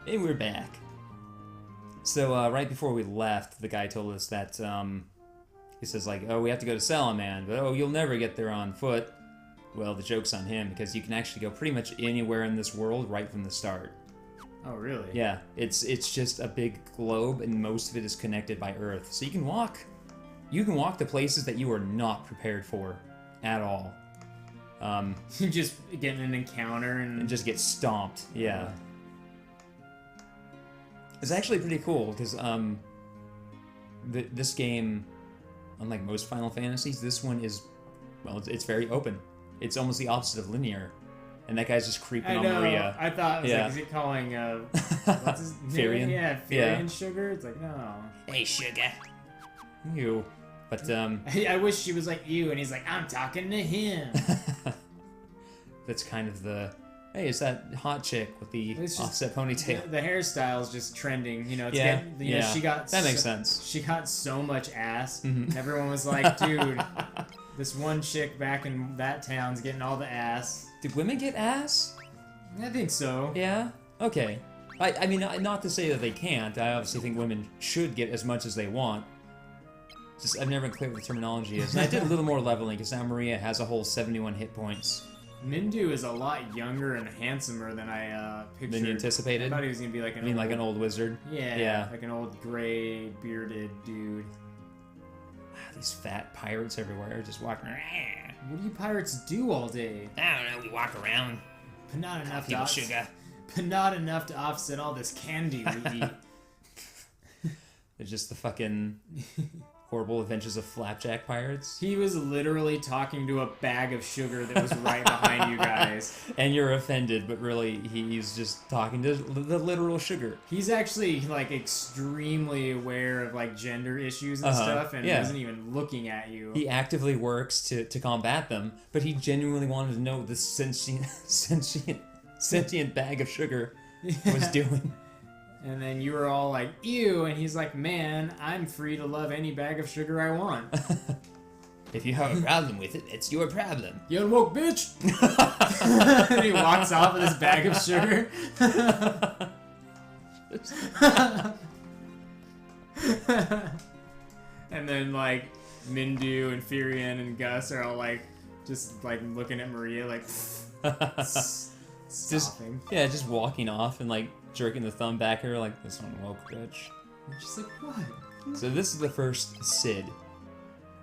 Hey, we're back. So, right before we left, the guy told us that, he says, like, oh, we have to go to Salaman, but, oh, you'll never get there on foot. Well, the joke's on him, because you can actually go pretty much anywhere in this world right from the start. Oh, really? Yeah, it's just a big globe, and most of it is connected by Earth. So you can walk. You can walk to places that you are not prepared for at all. You just get in an encounter and just get stomped, yeah. It's actually pretty cool, because this game, unlike most Final Fantasies, this one is, well, it's very open. It's almost the opposite of linear. And that guy's just creeping on Maria. I thought, like, is he calling, what's his name? Firion? Yeah, Firion Sugar? It's like, no. Hey, Sugar. You. But, I wish she was like you, and he's like, I'm talking to him. That's kind of the... Hey, it's that hot chick with the offset ponytail. The hairstyle's just trending, you know. It's Yeah, you know, she got that makes sense. She got so much ass. Mhm. Everyone was like, dude, this one chick back in that town's getting all the ass. Did women get ass? I think so. Yeah? Okay. I mean, not to say that they can't. I obviously think women should get as much as they want. Just, I've never been clear what the terminology is. And I did a little more leveling, because now Maria has a whole 71 hit points. Mindu is a lot younger and handsomer than I pictured. Than you anticipated? I thought he was going to be like an like an old wizard? Yeah, like an old gray bearded dude. These fat pirates everywhere just walking around. What do you pirates do all day? I don't know, we walk around. But not enough People sugar. But not enough to offset all this candy we eat. It's just the fucking horrible adventures of flapjack pirates. He was literally talking to a bag of sugar that was right behind you guys. And you're offended, but really he's just talking to the literal sugar. He's actually like extremely aware of like gender issues and stuff, and wasn't even looking at you. He actively works to combat them, but he genuinely wanted to know what this sentient bag of sugar was doing. And then you were all like, ew, and he's like, man, I'm free to love any bag of sugar I want. If you have a problem with it, it's your problem. You unwoke, bitch! And he walks off with his bag of sugar. And then, like, Mindu and Firion and Gus are all, like, just, like, looking at Maria, like, stopping. Just walking off and, like, jerking the thumb back at her, like, this one woke, bitch. And she's like, what? So this is the first Cid.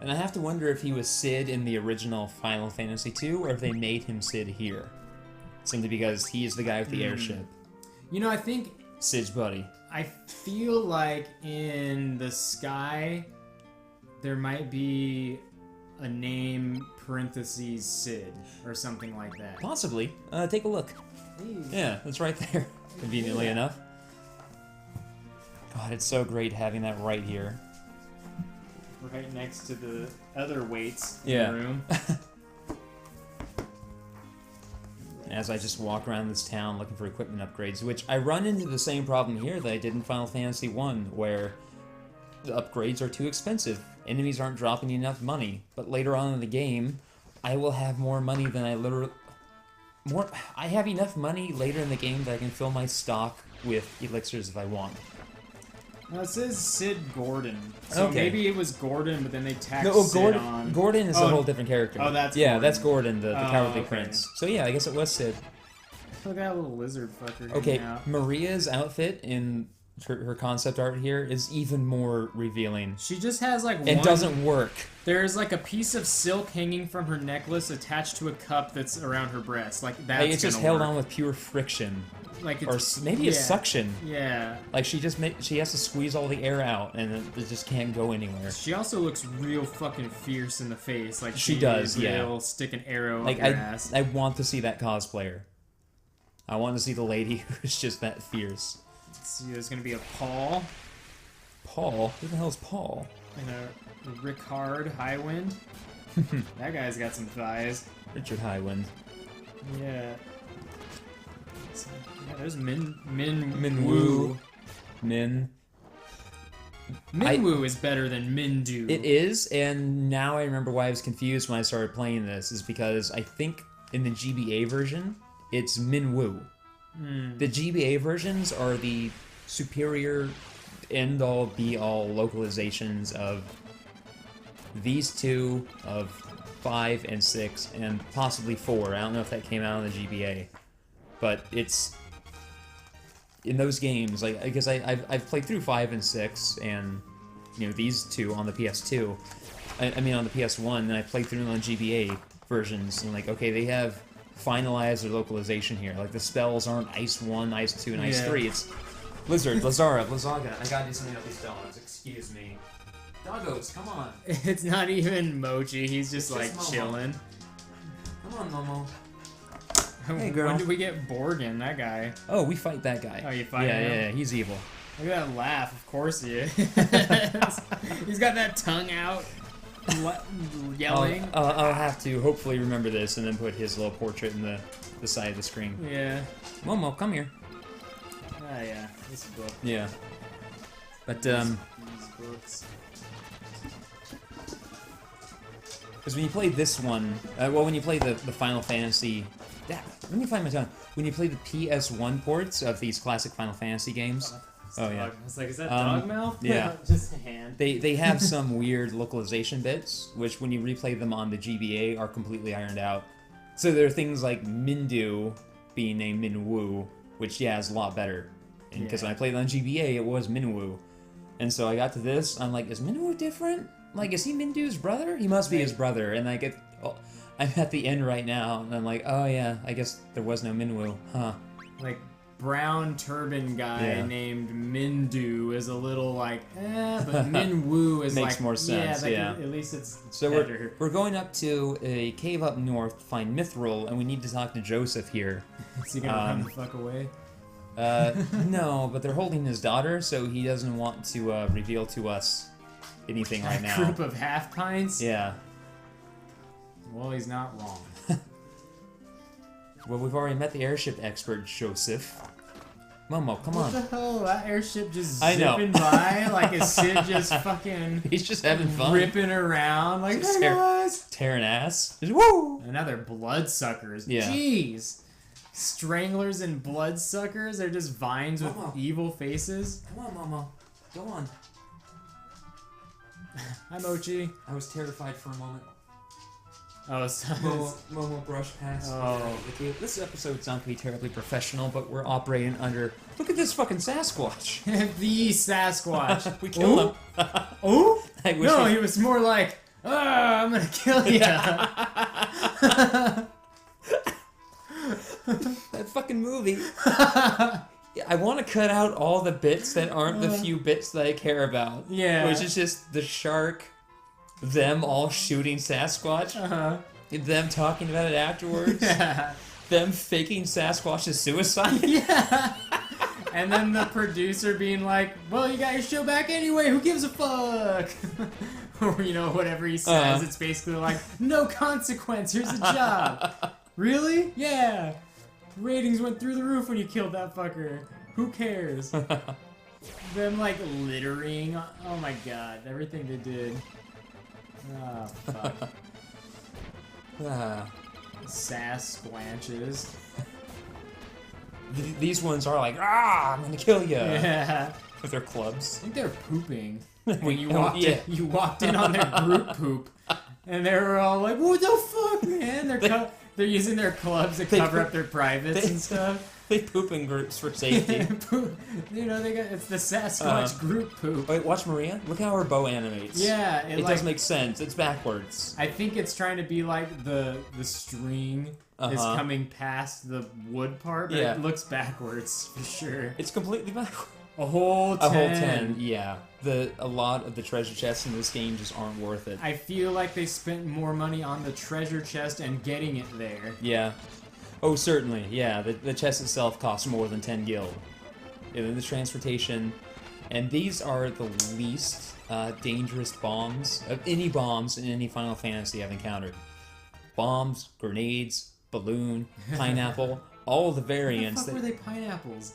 And I have to wonder if he was Cid in the original Final Fantasy II, or if they made him Cid here. Simply because he is the guy with the airship. You know, I think... Cid's buddy. I feel like in the sky, there might be a name parentheses Cid, or something like that. Possibly. Take a look. Hey. Yeah, that's right there. Conveniently enough. God, it's so great having that right here. Right next to the other weights in Yeah. the room. As I just walk around this town looking for equipment upgrades, which I run into the same problem here that I did in Final Fantasy I, where the upgrades are too expensive. Enemies aren't dropping enough money. But later on in the game, I will have more money than I literally... I have enough money later in the game that I can fill my stock with elixirs if I want. No, it says Sid Gordon. So Okay. maybe it was Gordon, but then they tacked No, Sid on. Gordon is a whole different character. Oh, that's yeah, Gordon. that's Gordon, the Cowardly okay. Prince. So yeah, I guess it was Cid. Look at that little lizard fucker. Okay, hanging out. Maria's outfit in her concept art here is even more revealing. She just has like It one... doesn't work. There's like a piece of silk hanging from her necklace attached to a cup that's around her breast. Like that's Like, it's just gonna held work. on with pure friction. Like Or maybe it's suction. Yeah. Like she has to squeeze all the air out, and it just can't go anywhere. She also looks real fucking fierce in the face. Like She does, yeah. Will stick an arrow Like up her ass. I want to see that cosplayer. I want to see the lady who's just that fierce. Let's see, there's gonna be a Paul Paul? Who the hell is Paul? and a Ricard Highwind. That guy's got some thighs. Richard Highwind. Yeah. Yeah, there's Minwoo. Min. Minwoo is better than Mindu. It is, and now I remember why I was confused when I started playing this, is because I think in the GBA version, it's Minwoo. The GBA versions are the superior end-all, be-all localizations of these two, of 5 and 6, and possibly 4. I don't know if that came out on the GBA. But it's... in those games, like, because I've played through 5 and 6, and, you know, these two on the PS2. I mean, on the PS1, and I played through them on GBA versions, and, like, okay, they have finalized their localization here. Like, the spells aren't Ice 1, Ice 2, and Ice 3. It's Blizzard, Lazara, Blazaga. I gotta do something about these dogs. Excuse me. Doggos, come on. It's not even Mochi. He's just It's like just Momo. chilling. Come on, Momo. Hey, girl. When did we get Borgin, that guy? Oh, we fight that guy. Oh, you fight him? Yeah, he's evil. Look at that laugh. Of course he is. He's got that tongue out, yelling. I'll have to hopefully remember this and then put his little portrait in the side of the screen. Yeah. Momo, come here. Ah, yeah. This book. Yeah. But, These books. because when you play this one, well, when you play the Final Fantasy... let me find my tongue. When you play the PS1 ports of these classic Final Fantasy games... Oh, yeah. I was like, is that dog mouth? Yeah. Just a hand. They have some weird localization bits, which when you replay them on the GBA are completely ironed out. So there are things like Mindu being named Minwoo, which, yeah, is a lot better. Because when I played on GBA, it was Minwoo. And so I got to this, I'm like, is Minwoo different? Like, is he Mindu's brother? He must be his brother. And I get... Oh, I'm at the end right now, and I'm like, oh yeah, I guess there was no Minwoo, huh? Like, brown turban guy named Mindu is a little like, but Minwoo is Makes like... more sense, yeah. At least it's So better. we're going up to a cave up north to find Mithril, and we need to talk to Joseph here. Is he gonna run the fuck away? No, but they're holding his daughter, so he doesn't want to reveal to us anything right now. A group of half pints? Yeah. Well, he's not wrong. Well, we've already met the airship expert, Joseph. Momo, come on. What the hell? That airship just I know. zipping by like a Sid just fucking He's just having fun. ripping around like, Just hey guys! tearing ass. Just, woo! And now they're bloodsuckers. Yeah. Jeez. Stranglers and bloodsuckers? They're just vines with Momo. evil faces. Come on, Momo. Go on. Hi, Mochi. I was terrified for a moment. Oh, so Momo brushed past. Oh. This episode's not going to be terribly professional, but we're operating under... Look at this fucking Sasquatch. the Sasquatch. We killed him. Oh? I wish No, we- he was more like, I'm gonna kill you. That fucking movie. I want to cut out all the bits that aren't the few bits that I care about. Yeah. Which is just the shark, them all shooting Sasquatch, Uh-huh. them talking about it afterwards, Yeah. them faking Sasquatch's suicide. Yeah. And then the producer being like, well, you got your show back anyway, who gives a fuck? Or, you know, whatever he says, it's basically like, no consequence, here's a job. Really? Yeah. Ratings went through the roof when you killed that fucker. Who cares? Them, like, littering. Oh my god, everything they did. Ah, fuck. Ah. Sasquatches. These ones are like, I'm gonna kill you. Yeah. With their clubs. I think they're pooping. When you Oh, walked yeah. in, you walked in on their group poop, and they were all like, "What the fuck, man?" They're using their clubs to cover up their privates and stuff. They poop in groups for safety. You know, it's the Sasquatch group poop. Wait, watch Maria. Look how her bow animates. Yeah, It like, does make sense. It's backwards. I think it's trying to be like the string is Uh-huh. coming past the wood part, but Yeah. it looks backwards for sure. It's completely backwards. A whole 10. A whole 10, yeah. A lot of the treasure chests in this game just aren't worth it. I feel like they spent more money on the treasure chest and getting it there. Yeah. Oh, certainly, yeah. The chest itself costs more than 10 gil. And then the transportation. And these are the least dangerous bombs of any bombs in any Final Fantasy I've encountered. Bombs, grenades, balloon, pineapple, all the variants. What the fuck were they pineapples?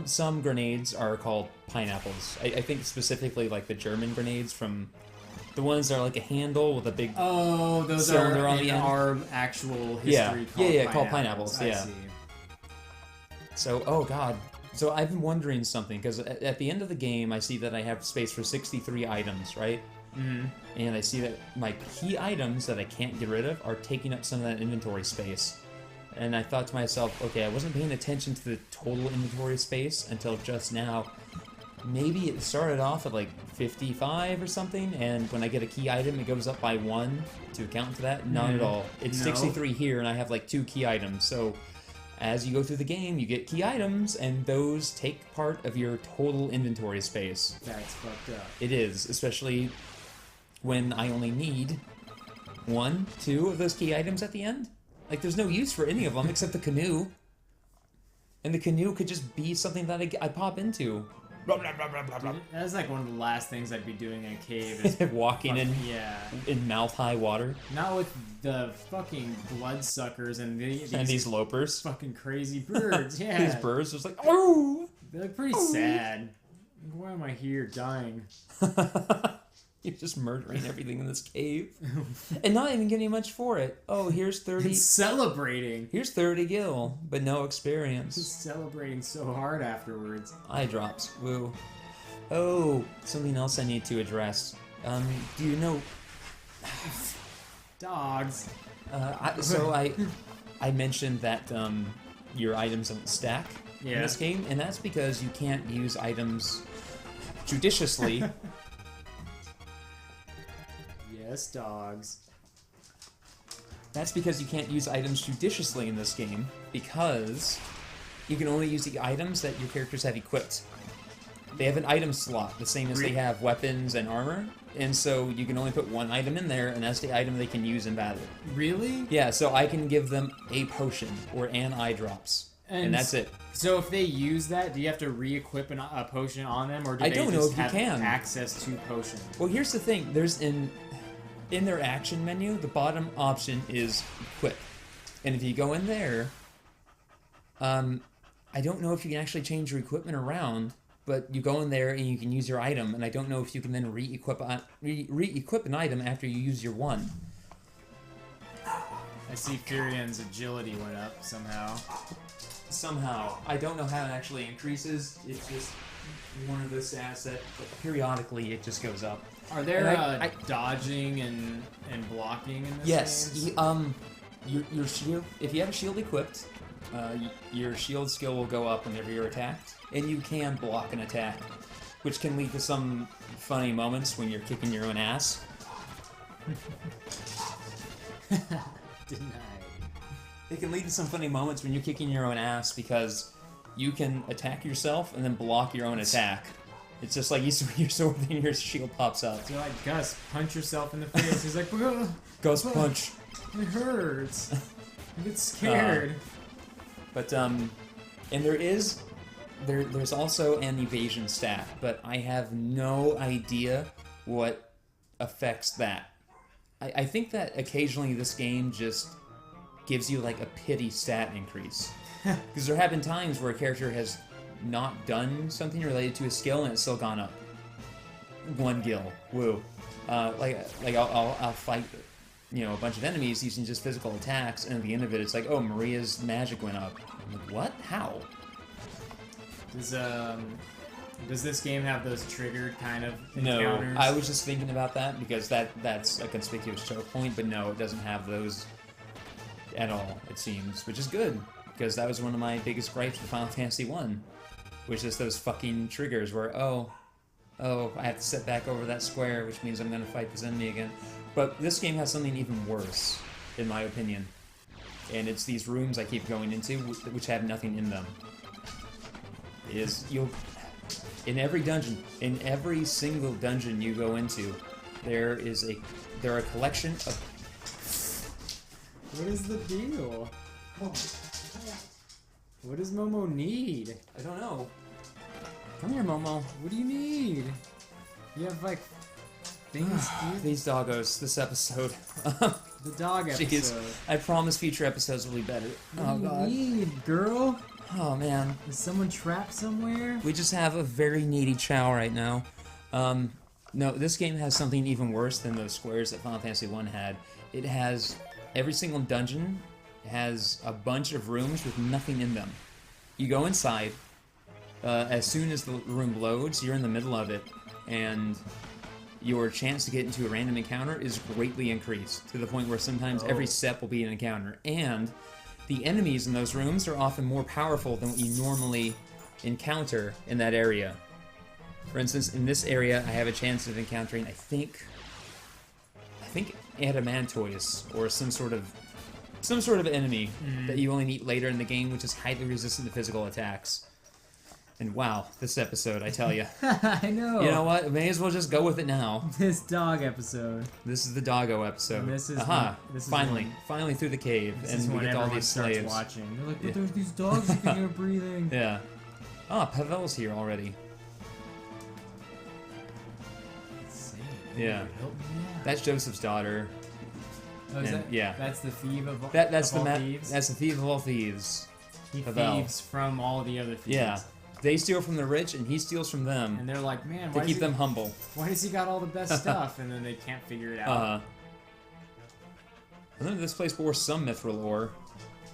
Some grenades are called pineapples. I think specifically like the German grenades from the ones that are like a handle with a big Oh, those cylinder are on in the end. our actual history Yeah. called Yeah, called pineapples, I yeah. see. So, oh god. So I've been wondering something, because at the end of the game, I see that I have space for 63 items, right? Mm-hmm. And I see that my key items that I can't get rid of are taking up some of that inventory space. And I thought to myself, okay, I wasn't paying attention to the total inventory space until just now. Maybe it started off at like 55 or something, and when I get a key item, it goes up by 1 to account for that? Not at all. It's 63 here, and I have like 2 key items, so as you go through the game, you get key items, and those take part of your total inventory space. That's fucked up. It is, especially when I only need 1, 2 of those key items at the end. Like, there's no use for any of them except the canoe. And the canoe could just be something that I pop into. Dude, that's like one of the last things I'd be doing in a cave. Is walking in mouth-high water. Not with the fucking bloodsuckers and these lopers. Fucking crazy birds, yeah. These birds just like, oh! They look pretty sad. Why am I here dying? You're just murdering everything in this cave. And not even getting much for it. Oh, here's 30... It's celebrating. Here's 30 gil, but no experience. Just celebrating so hard afterwards. Eye drops. Woo. Oh, something else I need to address. Do you know... Dogs. I mentioned that your items don't stack in this game, and that's because you can't use items judiciously. Yes, dogs. That's because you can't use items judiciously in this game, because you can only use the items that your characters have equipped. They have an item slot, the same as they have weapons and armor, and so you can only put one item in there, and that's the item they can use in battle. Really? Yeah, so I can give them a potion, or an eye drops, and that's it. So if they use that, do you have to re-equip a potion on them, or do they just have access to potions? Well, here's the thing. There's in their action menu, the bottom option is equip. And if you go in there, I don't know if you can actually change your equipment around, but you go in there and you can use your item, and I don't know if you can then re-equip an item after you use your one. I see Furion's agility went up somehow. Somehow. I don't know how it actually increases. It's just one of the stats that periodically it just goes up. Are there dodging and blocking in this game? Yes. Your shield. If you have a shield equipped, your shield skill will go up whenever you're attacked, and you can block an attack, which can lead to some funny moments when you're kicking your own ass. Denied. It can lead to some funny moments when you're kicking your own ass because you can attack yourself and then block your own attack. It's just like you swing your sword and your shield pops up. So like, Gus, punch yourself in the face. He's like, Gus, punch. It hurts. I get scared. And there's also an evasion stat, but I have no idea what affects that. I think that occasionally this game just gives you like a pity stat increase. Because there have been times where a character has not done something related to a skill and it's still gone up 1 gil. Woo. I'll fight, a bunch of enemies using just physical attacks, and at the end of it, it's like, oh, Maria's magic went up. I'm like, what? How? Does this game have those triggered kind of encounters? No, I was just thinking about that because that's a conspicuous choke point, but no, it doesn't have those at all, it seems, which is good, because that was one of my biggest gripes with Final Fantasy 1, which is those fucking triggers where, oh, I have to step back over that square, which means I'm going to fight this enemy again. But this game has something even worse, in my opinion, and it's these rooms I keep going into, which have nothing in them. In every dungeon, in every single dungeon you go into, there are a collection of... What is the deal? What does Momo need? I don't know. Come here, Momo. What do you need? You have like things. These doggos. This episode. The dog episode. Jeez. I promise future episodes will be better. What do you need, girl? Oh man. Is someone trapped somewhere? We just have a very needy chow right now. No, this game has something even worse than those squares that Final Fantasy 1 had. It has every single dungeon has a bunch of rooms with nothing in them. You go inside. As soon as the room loads, you're in the middle of it, and your chance to get into a random encounter is greatly increased to the point where sometimes every step will be an encounter. And the enemies in those rooms are often more powerful than what you normally encounter in that area. For instance, in this area, I have a chance of encountering, I think adamantoids or some sort of enemy that you only meet later in the game, which is highly resistant to physical attacks. And wow, this episode, I tell you. I know. You know what? May as well just go with it now. This dog episode. This is the doggo episode. And this is finally through the cave, and we get all these slaves. Watching. They're like, but there's these dogs you can hear breathing. Yeah. Ah, Pavel's here already. Yeah. That's Joseph's daughter. Oh, is And, that? yeah. That's the thief of That's all the thieves. That's the thief of all thieves. He Pavel. thieves from all the other thieves. Yeah. They steal from the rich, and he steals from them And they're like, man, to keep them humble. why does he got all the best stuff? And then they can't figure it out. I think this place bore some mithril ore.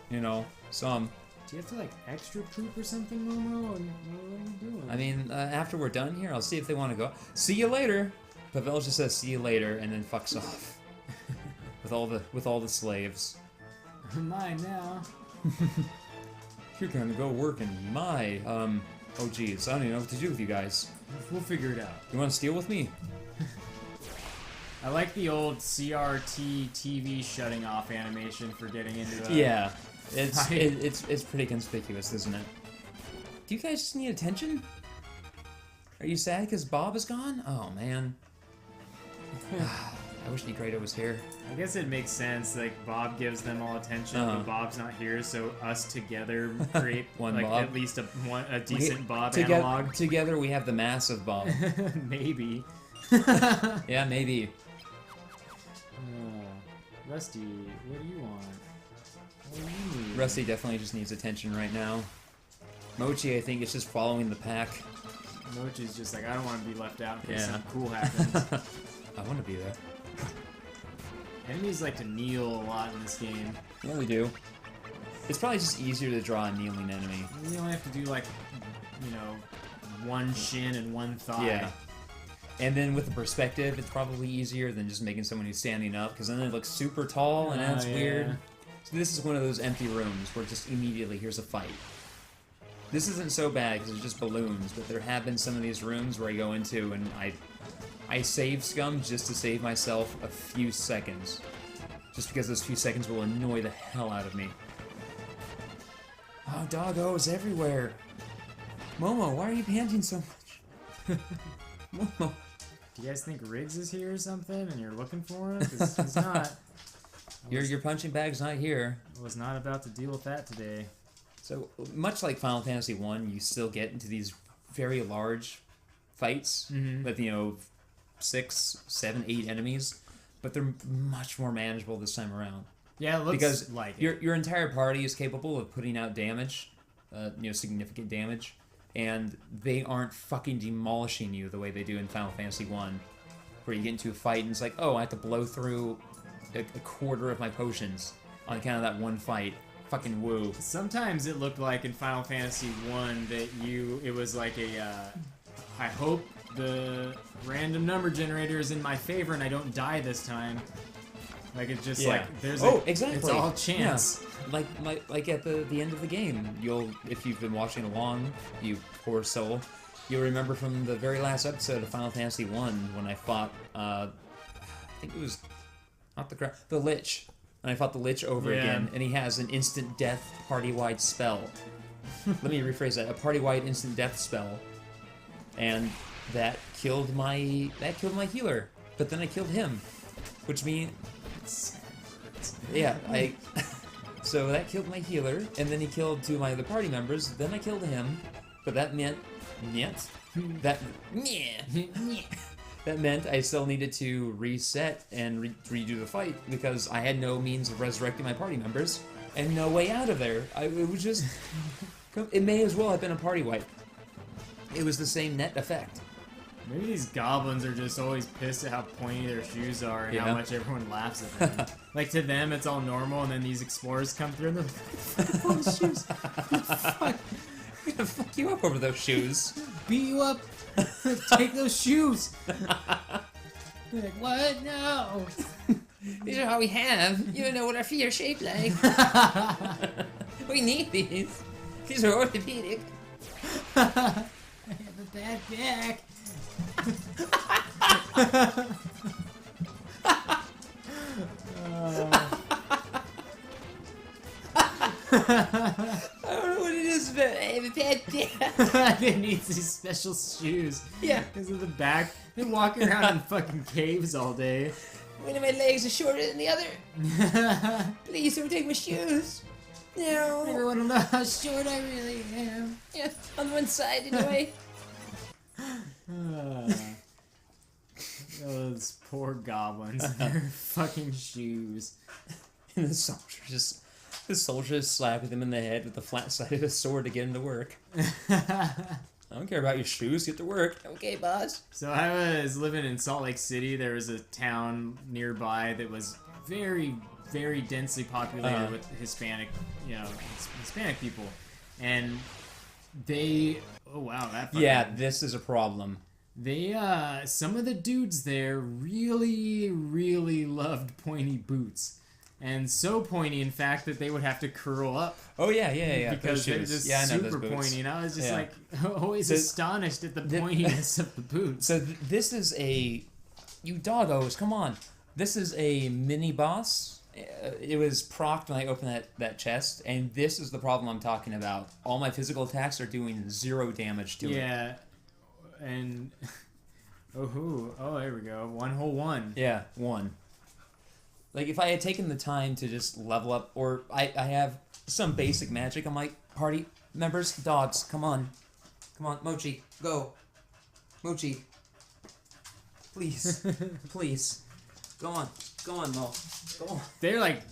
You know, some. Do you have to like extra poop or something, Momo? Or what are you doing? I mean, after we're done here, I'll see if they want to go. See you later. Pavel just says "see you later" and then fucks off with all the slaves. Mine now. You're gonna go work in my oh geez, I don't even know what to do with you guys. We'll figure it out. You want to steal with me? I like the old CRT TV shutting off animation for getting into the... Yeah, it's pretty conspicuous, isn't it? Do you guys just need attention? Are you sad because Bob is gone? Oh man. I wish Nigrado was here. I guess it makes sense. Like Bob gives them all attention, but Bob's not here, so us together create One like Bob. at least a decent Bob Together, analog. together we have the massive Bob. Maybe. Yeah, maybe. Rusty, what do you want? What do you need? Rusty definitely just needs attention right now. Mochi, I think, is just following the pack. Mochi's just like, I don't want to be left out in case Yeah. something cool happens. I want to be there. Enemies like to kneel a lot in this game. Yeah, we do. It's probably just easier to draw a kneeling enemy. You only have to do like, you know, one shin and one thigh. Yeah. And then with the perspective, it's probably easier than just making someone who's standing up, because then it looks super tall and that's weird. So this is one of those empty rooms where just immediately here's a fight. This isn't so bad because it's just balloons, but there have been some of these rooms where I go into and I save scum just to save myself a few seconds. Just because those few seconds will annoy the hell out of me. Oh, doggos everywhere. Momo, why are you panting so much? Momo. Do you guys think Riggs is here or something and you're looking for him? Because he's not. Your punching bag's not here. I was not about to deal with that today. So, much like Final Fantasy 1, you still get into these very large fights with, you know, 6, 7, 8 enemies, but they're much more manageable this time around. Yeah, it looks because like your entire party is capable of putting out damage, you know, significant damage, and they aren't fucking demolishing you the way they do in Final Fantasy 1, where you get into a fight and it's like, oh, I have to blow through a quarter of my potions on account of that one fight. Fucking woo. Sometimes it looked like in Final Fantasy 1 that it was like a, I hope the random number generator is in my favor and I don't die this time. Like it's just like there's exactly. It's all chance. Yeah. Like at the end of the game, if you've been watching along, you poor soul, you'll remember from the very last episode of Final Fantasy 1 when I fought I think it was not the Lich. And I fought the Lich over again, and he has an instant death party-wide spell. Let me rephrase that: a party-wide instant death spell, and that killed my healer. But then I killed him, which means so that killed my healer, and then he killed 2 of my other party members. Then I killed him, but that meant that meant I still needed to reset and redo the fight because I had no means of resurrecting my party members and no way out of there. It was just... It may as well have been a party wipe. It was the same net effect. Maybe these goblins are just always pissed at how pointy their shoes are and how much everyone laughs at them. Like, to them, it's all normal, and then these explorers come through and they're like, fuck, shoes. Fuck. gonna fuck you up over those shoes. Beat you up. Take those shoes. You're like, what? No. These are all we have. You don't know what our feet are shaped like. We need these. These are orthopedic. I have a bad back. I don't know what it is, but I have a bad back. They need these special shoes. Yeah. Because of the back. They're walking around in fucking caves all day. One of my legs is shorter than the other. Please don't take my shoes. No. Everyone will know how short I really am. Yeah, on one side anyway. Those poor goblins and their fucking shoes. And the soldier is slapping them in the head with the flat side of his sword to get him to work. I don't care about your shoes, get to work. Okay, boss. So I was living in Salt Lake City. There was a town nearby that was very, very densely populated with Hispanic, Hispanic people. And they, oh wow, that fucking, yeah, this is a problem. They, some of the dudes there really, really loved pointy boots. And so pointy, in fact, that they would have to curl up. Oh, yeah. Because they're just super pointy. And I was just like, always astonished at the pointiness of the boots. So this is a... You doggos, come on. This is a mini-boss. It was procced when I opened that chest. And this is the problem I'm talking about. All my physical attacks are doing 0 damage to it. Yeah. And... Oh, there we go. 1 whole 1. Yeah, 1. Like, if I had taken the time to just level up, or I have some basic magic on my party members. Dogs, come on. Come on, Mochi, go. Mochi. Please. Please. Go on, Mo. Go on. They're like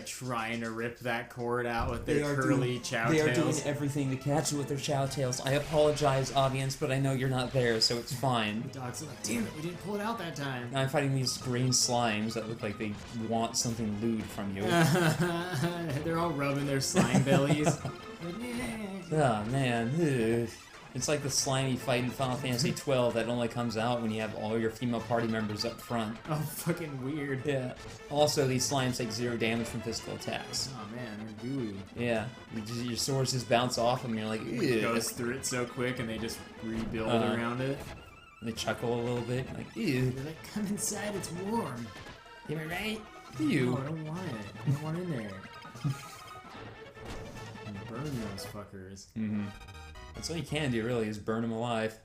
trying to rip that cord out with their curly chow tails. They are doing everything to catch it with their chow tails. I apologize, audience, but I know you're not there, so it's fine. The dogs are like, damn it, we didn't pull it out that time. Now I'm fighting these green slimes that look like they want something lewd from you. They're all rubbing their slime bellies. Oh, man. Ugh. It's like the slimy fight in Final Fantasy XII that only comes out when you have all your female party members up front. Oh, fucking weird. Yeah. Also, these slimes take 0 damage from physical attacks. Oh, man, they're gooey. Yeah. Your swords just bounce off them and you're like, ew. It goes through it so quick and they just rebuild around it. They chuckle a little bit, like, ew. They're like, come inside, it's warm. Am I right? Ew. No, I don't want it. I don't want in there. And burn those fuckers. Mm-hmm. That's all you can do, really, is burn them alive.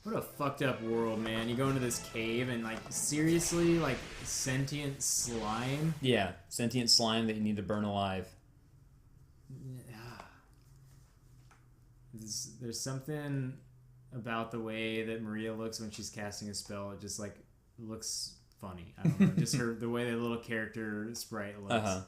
What a fucked up world, man. You go into this cave and, like, seriously, like, sentient slime? Yeah, sentient slime that you need to burn alive. There's something about the way that Maria looks when she's casting a spell. It just, like, looks funny. I don't know. Just the way the little character sprite looks. Uh-huh.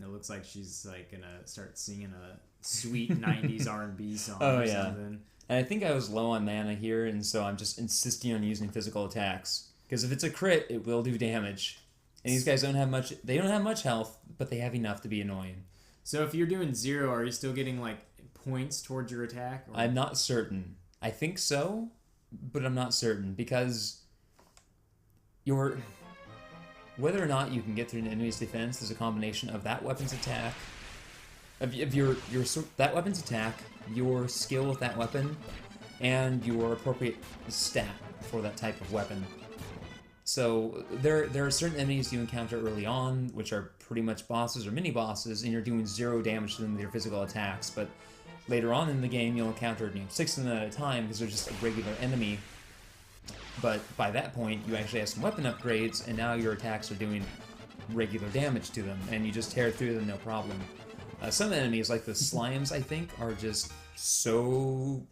It looks like she's like gonna start singing a sweet '90s R&B song or something. And I think I was low on mana here, and so I'm just insisting on using physical attacks because if it's a crit, it will do damage. And these guys don't have much. They don't have much health, but they have enough to be annoying. So if you're doing 0, are you still getting like points towards your attack? Or? I'm not certain. I think so, but I'm not certain because whether or not you can get through an enemy's defense is a combination of that weapon's attack, that weapon's attack, your skill with that weapon, and your appropriate stat for that type of weapon. So there are certain enemies you encounter early on, which are pretty much bosses or mini-bosses, and you're doing 0 damage to them with your physical attacks, but later on in the game you'll encounter 6 of them at a time because they're just a regular enemy. But by that point, you actually have some weapon upgrades, and now your attacks are doing regular damage to them, and you just tear through them no problem. Some enemies, like the slimes, I think, are just so...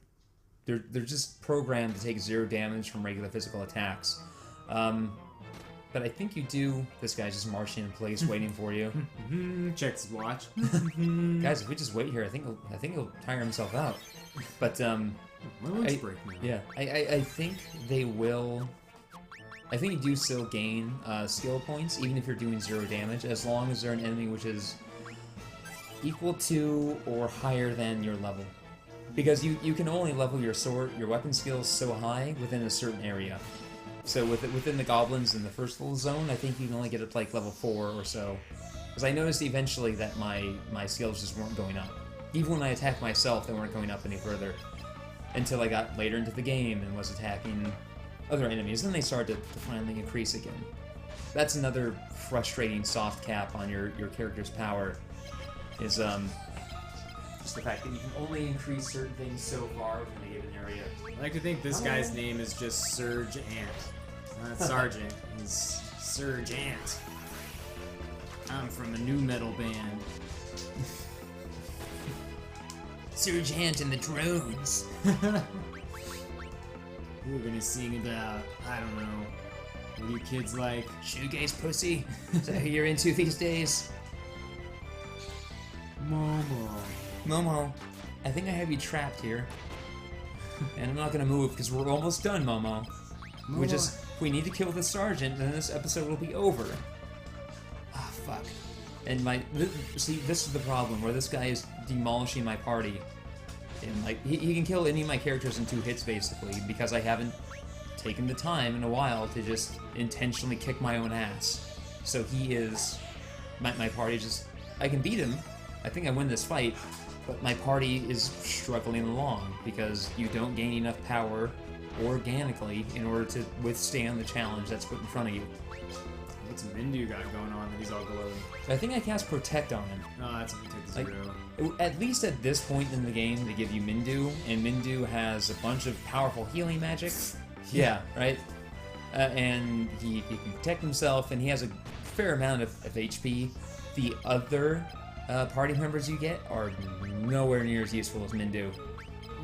They're just programmed to take 0 damage from regular physical attacks. But I think you do... This guy's just marching in place, waiting for you. Checks his watch. Guys, if we just wait here, I think he'll tire himself out. But, my leg's breaking now. Yeah, I think they will... I think you do still gain skill points, even if you're doing 0 damage, as long as they're an enemy which is equal to or higher than your level. Because you can only level your weapon skills so high within a certain area. So within the goblins in the first little zone, I think you can only get up to like level 4 or so. Because I noticed eventually that my skills just weren't going up. Even when I attacked myself, they weren't going up any further. Until I got later into the game and was attacking other enemies, then they started to finally increase again. That's another frustrating soft cap on your character's power, is just the fact that you can only increase certain things so far within a given area. I like to think this guy's name is just Surge Ant. Not Sergeant. He's Surge Ant. I'm from a new metal band. Surge Ant and the Drones. We're gonna sing about, I don't know, what do you kids like? Shoegaze pussy? Is that who you're into these days? Momo, I think I have you trapped here. And I'm not gonna move because we're almost done, Momo. We need to kill the sergeant and then this episode will be over. Ah, fuck. And see, this is the problem, where this guy is demolishing my party. And like, he can kill any of my characters in 2 hits, basically, because I haven't taken the time in a while to just intentionally kick my own ass. So he is... My party just... I can beat him. I think I win this fight. But my party is struggling along, because you don't gain enough power organically in order to withstand the challenge that's put in front of you. What's Mindu got going on that he's all glowing? I think I cast Protect on him. Oh, that's a Protect 0. At least at this point in the game, they give you Mindu, and Mindu has a bunch of powerful healing magic. Yeah, right? And he can protect himself, and he has a fair amount of HP. The other party members you get are nowhere near as useful as Mindu.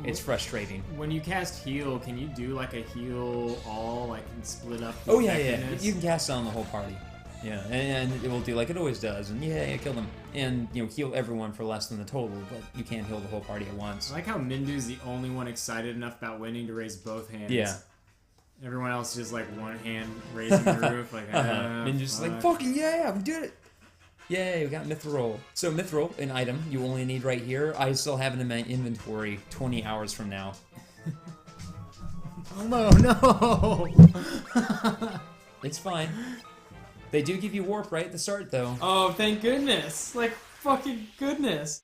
It's frustrating. When you cast heal, can you do like a heal all, like, and split up the Oh, yeah. effectiveness? You can cast it on the whole party. Yeah, and it will do like it always does, and yeah, kill them. And, heal everyone for less than the total, but you can't heal the whole party at once. I like how Mindu's the only one excited enough about winning to raise both hands. Yeah. Everyone else just, like, one hand raising the roof, like, Mindu's like, fucking yeah, we did it! Yay, we got Mithril. So Mithril, an item you only need right here. I still have it in my inventory 20 hours from now. Oh no! It's fine. They do give you warp right at the start, though. Oh, thank goodness! Like, fucking goodness!